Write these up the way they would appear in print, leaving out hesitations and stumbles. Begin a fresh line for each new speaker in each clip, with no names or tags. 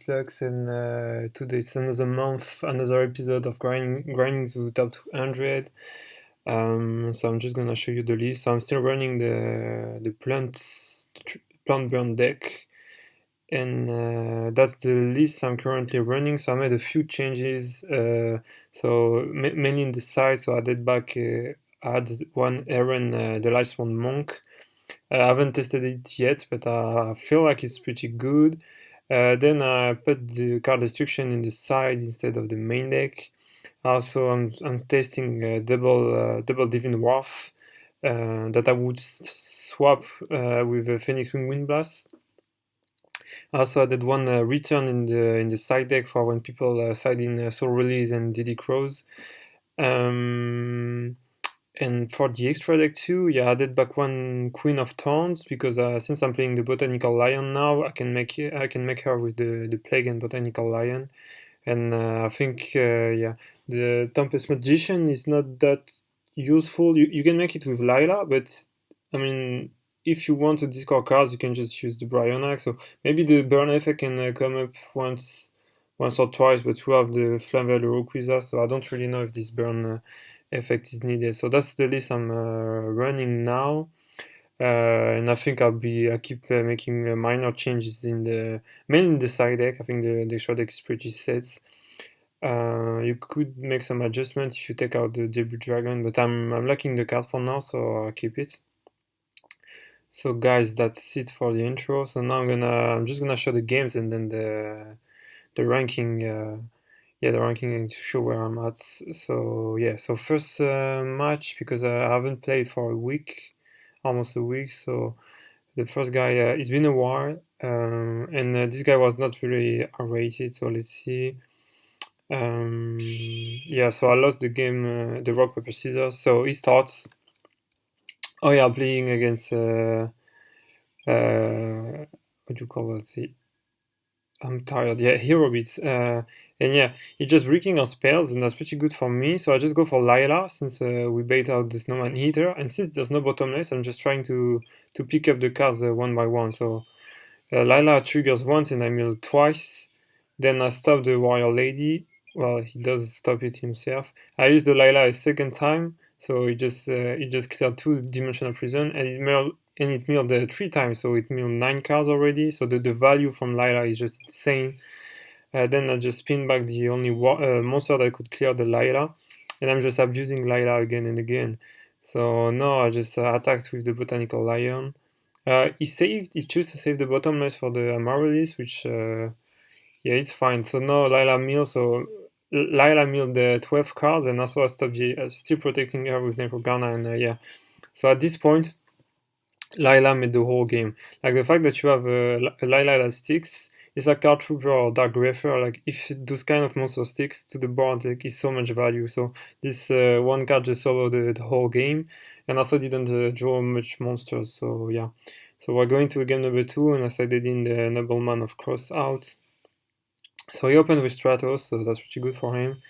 Lux, and today it's another month, another episode of grinding to top 200. So I'm just gonna show you the list. So I'm still running the plant burn deck, and that's the list I'm currently running. So I made a few changes. Mainly in the side. So I did back. I had one Aaron, the last one Monk. I haven't tested it yet, but I feel like it's pretty good. Then I put the card destruction in the side instead of the main deck. Also, I'm testing double Divine Wrath that I would swap with a Phoenix Wing Wind Blast. Also, I did one return in the side deck for when people side in Soul Release and DD Crows. And for the extra deck too, yeah, I did back one Queen of Thorns because since I'm playing the Botanical Lion now, I can make her with the Plague and Botanical Lion, and I think yeah, the Tempest Magician is not that useful. You can make it with Lyla, but I mean, if you want to discard cards, you can just use the Bryonax. So maybe the burn effect can come up once or twice, but we have the Flammable Rokwiza, so I don't really know if this burn effect is needed. So that's the list I'm running now, and I think I keep making minor changes mainly in the side deck. I think the extra deck is pretty set. You could make some adjustments if you take out the Debut Dragon, but I'm liking the card for now, so I'll keep it. So guys, that's it for the intro. So now I'm just gonna show the games and then the ranking. The ranking to show where I'm at. So yeah, so first match, because I haven't played for a week, almost a week. So the first guy, it's been a while, and this guy was not really rated. So let's see. Yeah, so I lost the game, the rock paper scissors. So he starts. Oh yeah, playing against what do you call it? I'm tired. Yeah, hero beats. And yeah, he's just breaking on spells, and that's pretty good for me. So I just go for Lyla since we bait out the Snowman Eater, and since there's no bottomless, I'm just trying to pick up the cards one by one. So Lyla triggers once, and I mill twice. Then I stop the Warrior Lady. Well, he does stop it himself. I use the Lyla a second time, so it just cleared 2-dimensional prison, and it milled 3 times, so it milled 9 cards already. So the value from Lyla is just insane. Then I just spin back the only monster that could clear the Lyla, and I'm just abusing Lyla again and again. So now I just attacked with the Botanical Lion. He chose to save the bottomless for the Amaryllis, which yeah, it's fine. So now Lyla milled the 12 cards, and also I stopped still protecting her with Necrogana, and yeah. So at this point, Lyla made the whole game. Like the fact that you have a Lyla that sticks, it's like Card Trooper or Dark Greffer. Like if those kind of monster sticks to the board, like is so much value. So this one card just soloed the whole game, and also didn't draw much monsters. So yeah. So we're going to game number 2, and I decided in the Nobleman of Cross out. So he opened with Stratos, so that's pretty good for him,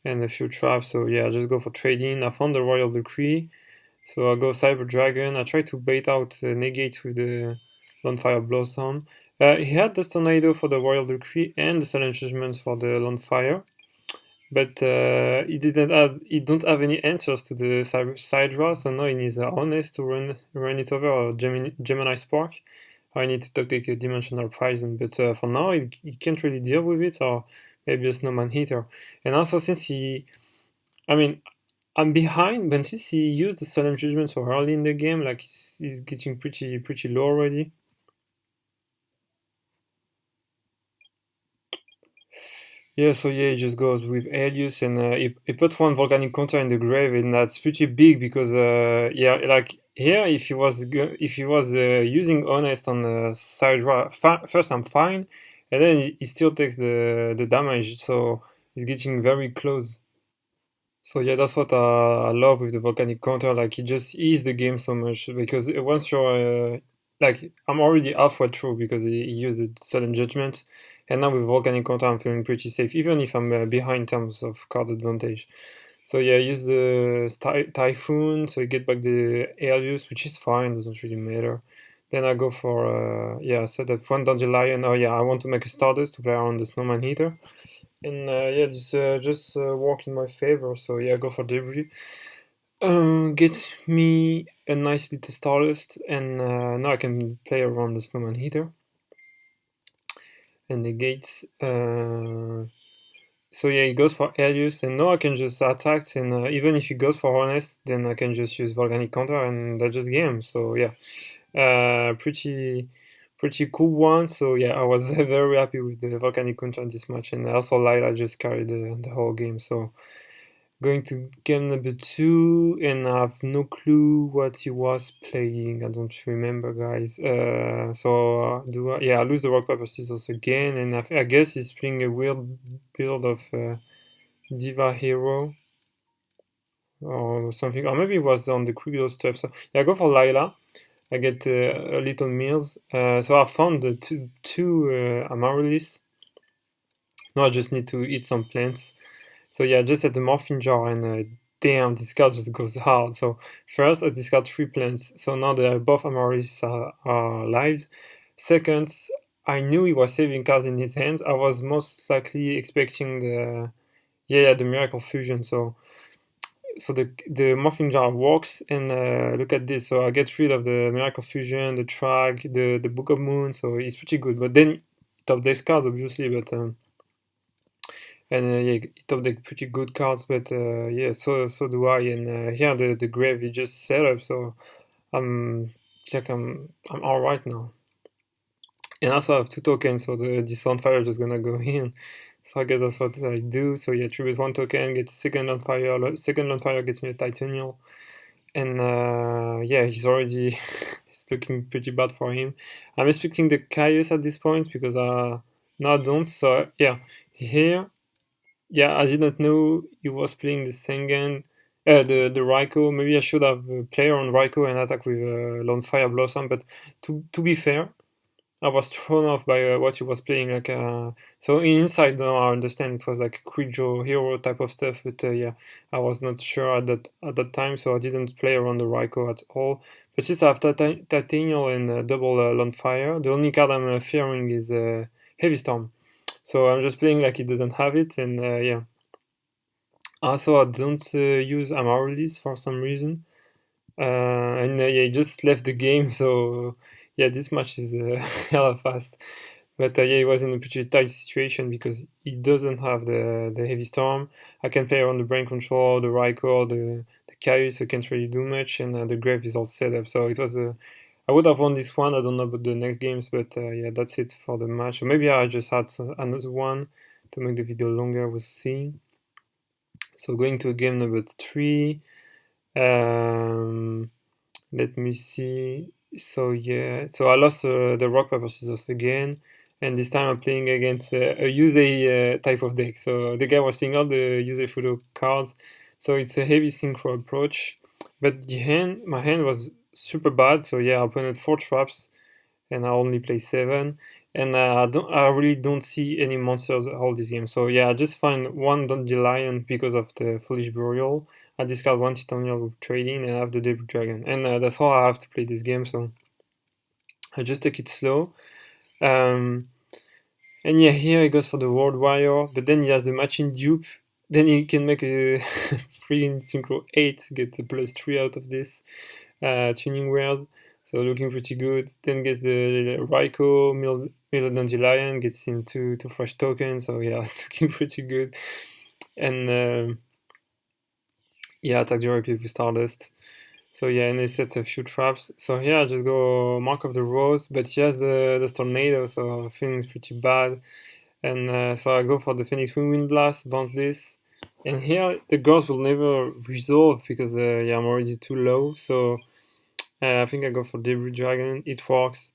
and a few traps. So yeah, I just go for trading. I found the Royal Decree. So I go Cyber Dragon. I try to bait out negates with the Landfire Blossom. He had the Tornado for the Royal Decree and the Silent Judgment for the Landfire, but he don't have any answers to the Sidra, so now he needs Honest to run it over, or Gemini Spark. I need to take a Dimensional Prison, but for now he can't really deal with it, or maybe a Snowman Hitter. And also since I mean, I'm behind, but since he used the Solemn Judgment so early in the game, like he's getting pretty low already. Yeah, so yeah, he just goes with Elius, and he put one Volcanic Counter in the grave, and that's pretty big because yeah, like here, if he was using Honest on the side first I'm fine, and then he still takes the damage, so he's getting very close. So yeah, that's what I love with the Volcanic Counter. Like it just eases the game so much because once you're like I'm already halfway through because he used the Sudden Judgment, and now with Volcanic Counter I'm feeling pretty safe, even if I'm behind in terms of card advantage. So yeah, I use the Typhoon, so I get back the Alius, which is fine, doesn't really matter. Then I go for, yeah, setup one dandelion. Oh yeah, I want to make a Stardust to play around the Snowman Heater. And yeah, this just work in my favor, so yeah, go for Debris. Get me a nice little Stardust, and now I can play around the Snowman Heater. And the gates, so yeah, he goes for Aerius, and now I can just attack, and even if he goes for Honest, then I can just use Volcanic Counter, and that's just game, so yeah. Pretty cool one, so yeah, I was very happy with the Volcanic Counter in this match, and also Lyla just carried the whole game, so going to game number 2, and I have no clue what he was playing. I don't remember, guys. I lose the rock paper scissors again, and I guess he's playing a weird build of Diva Hero or something, or maybe it was on the Quickdraw stuff. So yeah, I go for Lyla. I get a little meals. So I found the two Amaryllis. Now I just need to eat some plants. So yeah, just at the morphing jar, and damn, this card just goes hard. So first I discard 3 plants. So now both Amaryllis are lives. Second, I knew he was saving cards in his hands. I was most likely expecting the Miracle Fusion. So the morphing jar works, and look at this. So I get rid of the Miracle Fusion, the Trag, the Book of Moon. So it's pretty good. But then top deck cards obviously, but. And yeah, it top deck pretty good cards, but yeah, so do I. And here the grave is just set up, so I'm all right now. And also I have 2 tokens, so this on fire just gonna go in. So I guess that's what I do. So yeah, tribute 1 token, get second on fire. Second on fire gets me a Titanial. And yeah, he's already it's looking pretty bad for him. I'm expecting the Chaos at this point because no, I don't. So yeah, here. Yeah, I did not know he was playing the Sengen, the Raikou. Maybe I should have played on Raikou and attack with Lone Fire Blossom. But to be fair, I was thrown off by what he was playing. So inside now I understand it was like a Quickdraw hero type of stuff. But yeah, I was not sure at that time, so I didn't play around the Raikou at all. But since I have Titanial and double Lone Fire, the only card I'm fearing is Heavy Storm. So I'm just playing like he doesn't have it, and yeah. Also, I don't use Amaryllis for some reason, and yeah, he just left the game. So yeah, this match is hella fast. But yeah, he was in a pretty tight situation because he doesn't have the Heavy Storm. I can play around the Brain Control, the Raikou, the Chaos. So I can't really do much, and the Grave is all set up. So it was I would have won this one. I don't know about the next games, but yeah, that's it for the match. Or maybe I just had another one to make the video longer. We'll see. So going to game number 3. Let me see. So yeah, so I lost the rock paper scissors again, and this time I'm playing against a Yusei type of deck. So the guy was playing all the Yusei photo cards, so it's a heavy synchro approach. But my hand was super bad. So yeah, I opened 4 traps, and I only play 7. And I really don't see any monsters all this game. So yeah, I just find 1 Dandelion because of the Foolish Burial. I discard 1 Titanial with trading, and I have the Debut Dragon. And that's all I have to play this game, so I just take it slow. And yeah, here he goes for the World Warrior, but then he has the matching dupe. Then he can make a freaking Synchro 8, get the +3 out of this. Tuning Wares, so looking pretty good. Then gets the Raikou, Dandelion, gets him two fresh tokens, so yeah, it's looking pretty good. And yeah, attack directly with Stardust. So yeah, and they set a few traps. So here I just go Mark of the Rose, but he has the Tornado, so feeling pretty bad. And so I go for the Phoenix Wind Blast, bounce this. And here the girls will never resolve because yeah, I'm already too low. So I think I go for Debris Dragon. It works.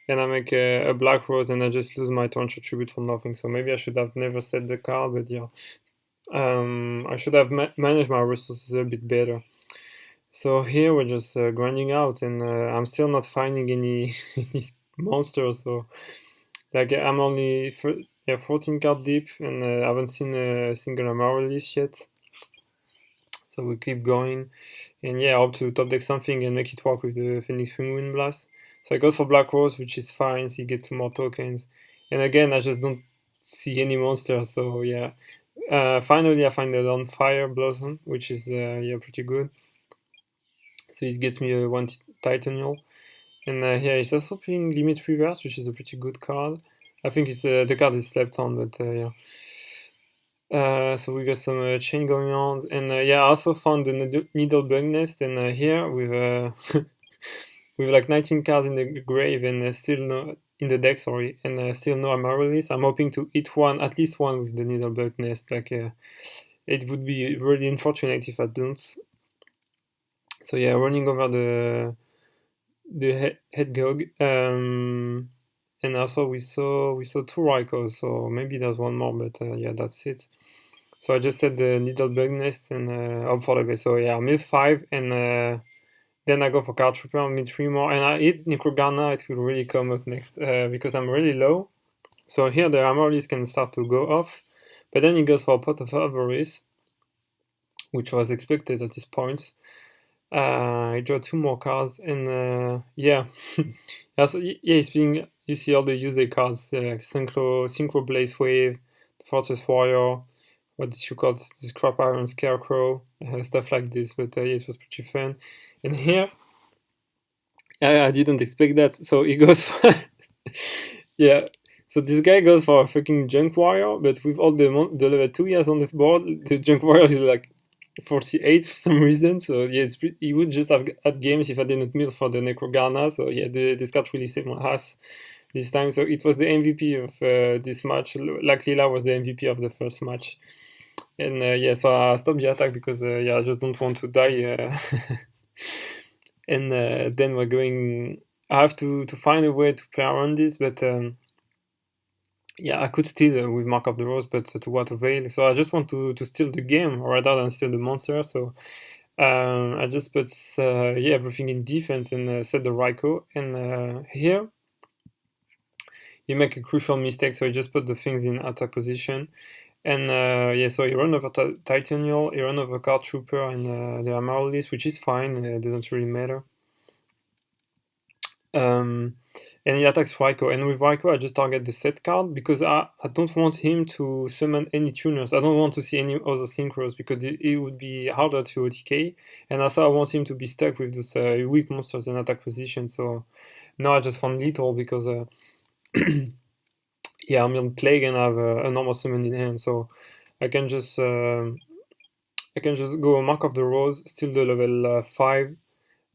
And I make a Black Rose, and I just lose my Torrential Tribute for nothing. So maybe I should have never set the card, but yeah. I should have managed my resources a bit better. So here we're just grinding out, and I'm still not finding any, any monsters. So like I'm only 14 card deep, and I haven't seen a single Amaryllis yet. So we keep going, and yeah, I hope to top deck something and make it work with the Phoenix Wind Blast. So I go for Black Rose, which is fine, so you get 2 more tokens. And again, I just don't see any monsters, so yeah. Finally, I find the on Fire Blossom, which is yeah, pretty good. So it gets me a 1 Titanial. And here it's also playing Limit Reverse, which is a pretty good card. I think it's the card is slept on, but yeah. So we got some chain going on, and yeah, I also found the Needle Bug Nest, and here with with like 19 cards in the grave and still no in the deck, sorry, and still no Amaryllis. I'm hoping to hit one, at least one, with the Needle Bug Nest. Like it would be really unfortunate if I don't. So yeah, running over the Hedgehog, and also we saw 2 Raikos, so maybe there's one more, but yeah, that's it. So I just set the Needle Bug Nest and hope for the best. So yeah, I mill 5, and then I go for Card Trooper, I mill 3 more, and I hit Necrogana. It will really come up next because I'm really low. So here the Amaryllis can start to go off, but then he goes for a Pot of Avarice, which was expected at this point. I draw 2 more cards, and yeah. Also, yeah, it's being, you see all the Yusei cards, Synchro Blaze Wave, Fortress Warrior, what did you call this Scrap Iron Scarecrow, stuff like this, but yeah, it was pretty fun. And here, I didn't expect that, so he goes for yeah, so this guy goes for a fucking Junk Warrior, but with all the level 2 he has on the board, the Junk Warrior is like 48 for some reason, so yeah, he would just have had games if I didn't mill for the Necrogana, so yeah, this card really saved my ass this time. So it was the MVP of this match, like Lyla was the MVP of the first match. And yeah, so I stopped the attack because yeah, I just don't want to die. And then we're going, I have to find a way to play around this, but yeah, I could steal with Mark of the Rose, but to what avail? So I just want to steal the game rather than steal the monster. So I just put yeah, everything in defense and set the Raiko. And here you make a crucial mistake. So you just put the things in attack position. And yeah, so you run over Titanial, you run over Card Trooper and the Amaryllis, which is fine. It doesn't really matter. And he attacks Raiko, and with Raiko I just target the set card because I don't want him to summon any tuners. I don't want to see any other synchros because it would be harder to OTK, and also I want him to be stuck with those weak monsters in attack position. So now I just found Lethal because yeah, I'm in Plague and I have a normal summon in hand, so I can just go Mark of the Rose, steal the level 5.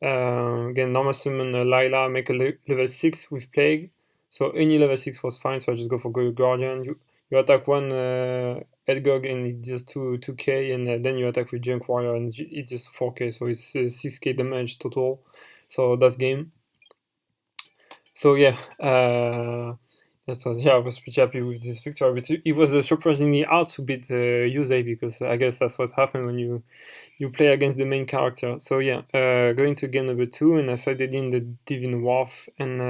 Again, normal summon Lyla, make a level 6 with Plague. So any level 6 was fine, so I just go for Guardian. You attack one Edgog and it does 2k, and then you attack with Junk Warrior and it does 4k, so it's 6k damage total. So that's game. So yeah, yeah, I was pretty happy with this victory, but it was surprisingly hard to beat Yusei because I guess that's what happened when you play against the main character. So yeah, going to game number 2, and I sided in the Divine Wharf, and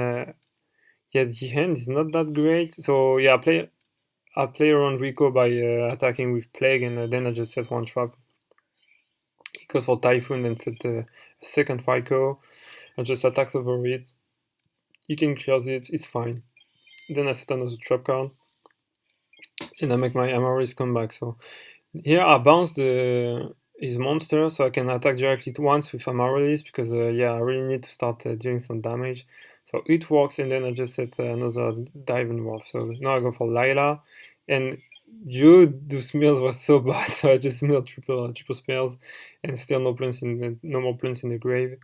yeah, the hand is not that great. So yeah, I play around Rico by attacking with Plague, and then I just set 1 trap. He goes for Typhoon and set a second Rico. I just attack over it. He can clear it, it's fine. Then I set another trap card, and I make my Amaryllis come back. So here I bounce his monster so I can attack directly once with Amaryllis because yeah, I really need to start doing some damage. So it works, and then I just set another Divine Wolf. So now I go for Lyla, and those mills was so bad, so I just milled triple spells and still no more plants in the grave.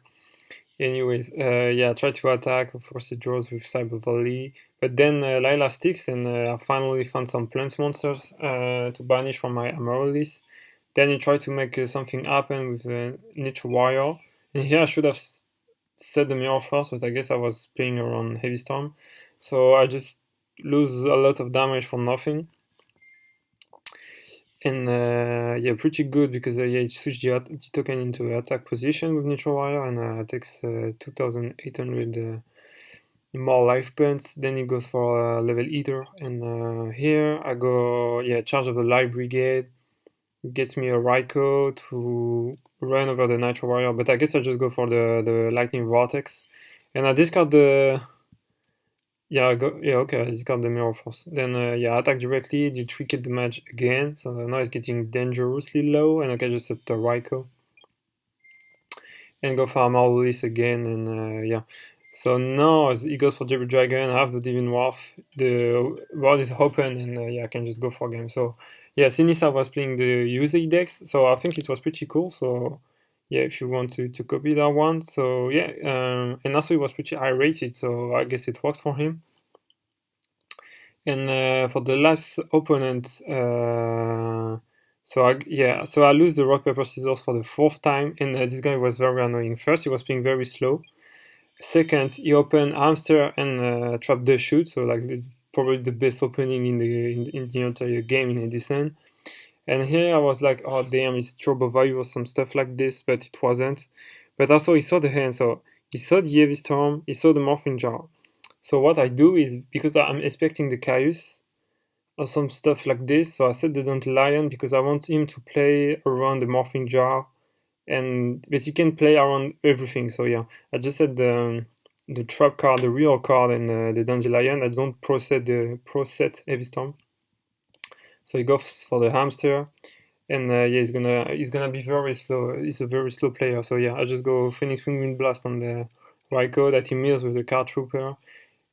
Anyways, yeah, I try to attack. Of course, it draws with Cyber Valley, but then Lyla sticks, and I finally found some plant monsters to banish from my Amaryllis. Then he tried to make something happen with Nature Warrior, and here I should have set the mirror first, but I guess I was playing around Heavy Storm, so I just lose a lot of damage for nothing. And yeah, pretty good because yeah, it switched the token into attack position with Neutral Wire, and takes 2,800 more life points. Then it goes for level Eater, and here I go, yeah, charge of the Light Brigade. It gets me a Raiko to run over the Nitro Warrior, but I guess I just go for the Lightning Vortex, And I discard the... Yeah, okay, I discard the Mirror Force. Then, yeah, attack directly, do Trinket damage again. So now it's getting dangerously low, and I can just set the Raikou. And go for Amaryllis again, and yeah. So now as he goes for Jibber Dragon, I have the Divine Wrath, the world is open, and yeah, I can just go for a game. So yeah, Sinisa was playing the Yusei decks, so I think it was pretty cool. So yeah, if you want to copy that one. So yeah, and also it was pretty high rated, so I guess it works for him. And for the last opponent, so I lose the rock paper scissors for the fourth time, and this guy was very annoying. First, he was playing very slow. Second, he opened hamster and trap the shoot, so like probably the best opening in the entire game in Edison. And here I was like, oh damn, it's turbo value or some stuff like this, but it wasn't. But also he saw the hand, so he saw the heavy storm, he saw the morphing jar. So what I do is, because I'm expecting the Caius or some stuff like this, so I set the Dandelion because I want him to play around the morphing jar, but he can play around everything. So yeah, I just set the trap card, the real card, and the Dandelion. I don't pro-set Heavy Storm. So he goes for the hamster, and yeah, he's gonna be very slow. He's a very slow player. So yeah, I just go Phoenix Wing Wind Blast on the Raikou that he mills with the Card Trooper.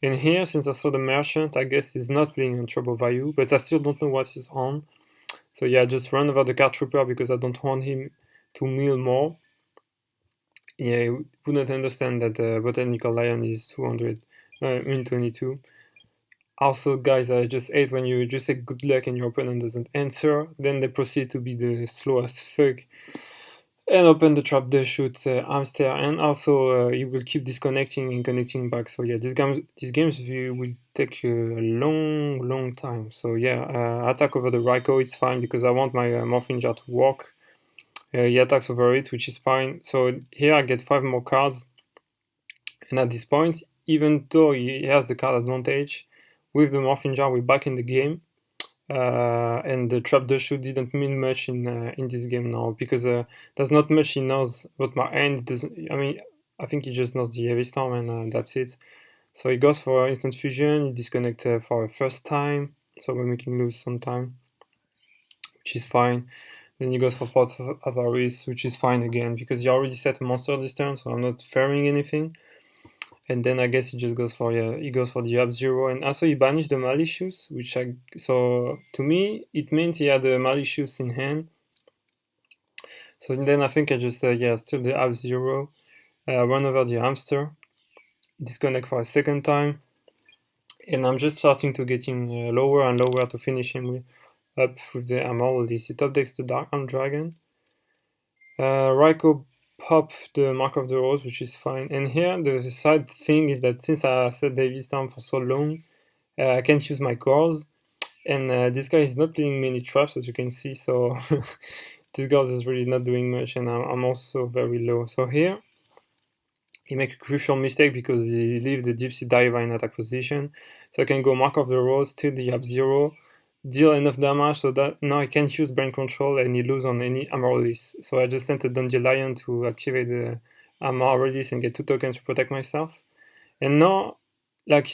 And here, since I saw the merchant, I guess he's not playing on Trouble Value, but I still don't know what he's on. So yeah, I just run over the Card Trooper because I don't want him to mill more. Yeah, he wouldn't understand that Botanical Lion is 22. Also, guys, I just hate when you just say good luck and your opponent doesn't answer, then they proceed to be the slow as fuck and open the trap, the shoot hamster, and also you will keep disconnecting and connecting back. So yeah, these games will take a long time. So yeah, attack over the Raikou, it's fine because I want my Morphing Jar to work. He attacks over it, which is fine. So here I get 5 more cards, and at this point, even though he has the card advantage, with the Morphing Jar we're back in the game. And the trap the shoot didn't mean much in this game now because there's not much he knows about my hand. I think he just knows the heavy storm and that's it. So he goes for instant fusion. He disconnects for a first time, so we're making lose some time, which is fine. Then he goes for Pot of Avarice, which is fine again because he already set a monster this turn, so I'm not ferrying anything. And then I guess he just goes for the Up-Zero, and also he banished the Malicious, so to me it means he had the Malicious in hand. So then I think I just still the Up-Zero, run over the hamster, disconnect for a second time, and I'm just starting to getting lower and lower to finish him up with the Amaryllis. He top decks the Dark Arm Dragon. Raikou pop the Mark of the Rose, which is fine. And here the side thing is that since I set Davis down for so long, I can't use my cores. And this guy is not playing many traps, as you can see, so this guy is really not doing much, and I'm also very low. So here, he makes a crucial mistake because he leaves the Gypsy Diva in attack position. So I can go Mark of the Rose, till the Up-Zero, deal enough damage so that now I can't use Brain Control and he lose on any Amaryllis. So I just sent a Dandelion to activate the Amaryllis and get 2 tokens to protect myself. And now, like,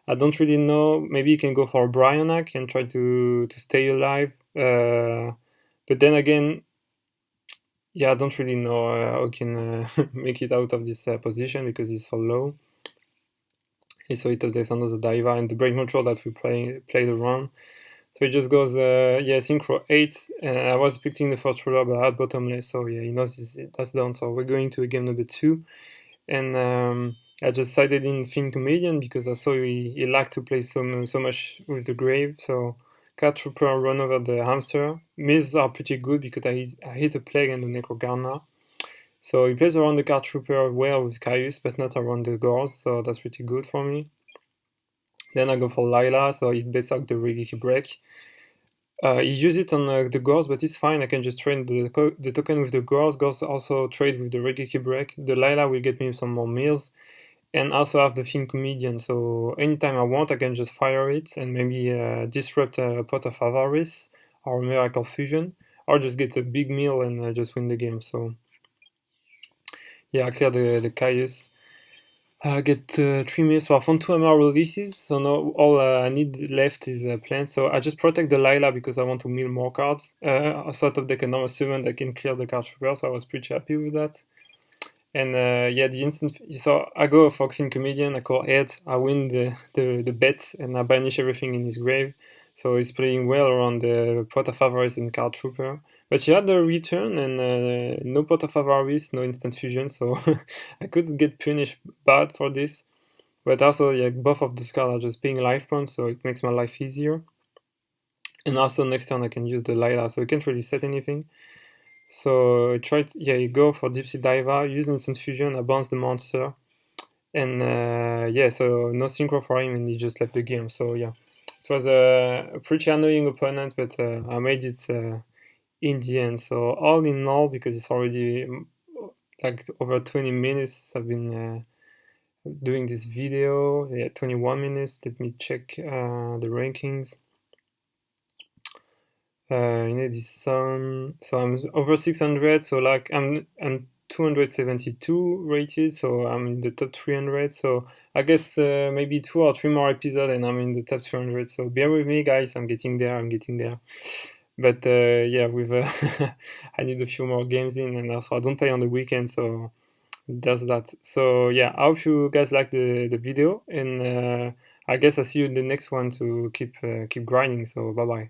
I don't really know, maybe you can go for a Bryonac and try to stay alive. But then again, yeah, I don't really know how I can make it out of this position because it's so low. And so it takes another Diva and the Brain Control that we played around. So it just goes, Synchro 8, and I was expecting the first ruler, but I had bottomless, so yeah, he knows that's done. So we're going to game number 2, and I just sided in Fin Comedian because I saw he liked to play so much with the Grave, so Cat Trooper run over the hamster. Mills are pretty good because I hit a Plague and the Necrogarna. So he plays around the Cat Trooper well with Caius, but not around the Gors, so that's pretty good for me. Then I go for Lyla, so it bets out the Regeki Break. He use it on the Gors, but it's fine. I can just trade the token with the Gors. Gors also trade with the Regeki Break. The Lyla will get me some more meals. And also have the Fin Comedian, so anytime I want, I can just fire it and maybe disrupt a Pot of Avarice or Miracle Fusion, or just get a big meal and just win the game. So yeah, I clear the Caius. I get 3 minutes. So I found 2 Amaryllis, so now all I need left is a plant. So I just protect the Lyla because I want to mill more cards. I sort of deck a normal 7 that can clear the card trigger, so I was pretty happy with that. And yeah, the instant, so I go for Queen Comedian, I call Ed, I win the bet, and I banish everything in his grave. So he's playing well around the Pot of Avarice and Card Trooper. But she had the return and no Pot of Avarice, no instant fusion, so I could get punished bad for this. But also, yeah, both of those cards are just paying life points, so it makes my life easier. And also next turn I can use the Lyla, so I can't really set anything. So I tried, yeah, you go for Deep Sea Diva, use instant fusion, I bounce the monster. And yeah, so no synchro for him, and he just left the game. So yeah, it was a pretty annoying opponent, but I made it in the end. So all in all, because it's already like over 20 minutes, I've been doing this video. Yeah, 21 minutes. Let me check the rankings. In Edison, so I'm over 600. So like I'm 272 rated, so I'm in the top 300. So I guess maybe 2 or 3 more episodes, and I'm in the top 200. So bear with me, guys. I'm getting there. I'm getting there. But yeah, with I need a few more games in, and also I don't play on the weekend, so there's that. So yeah, I hope you guys like the video, and I guess I see you in the next one to keep grinding. So bye bye.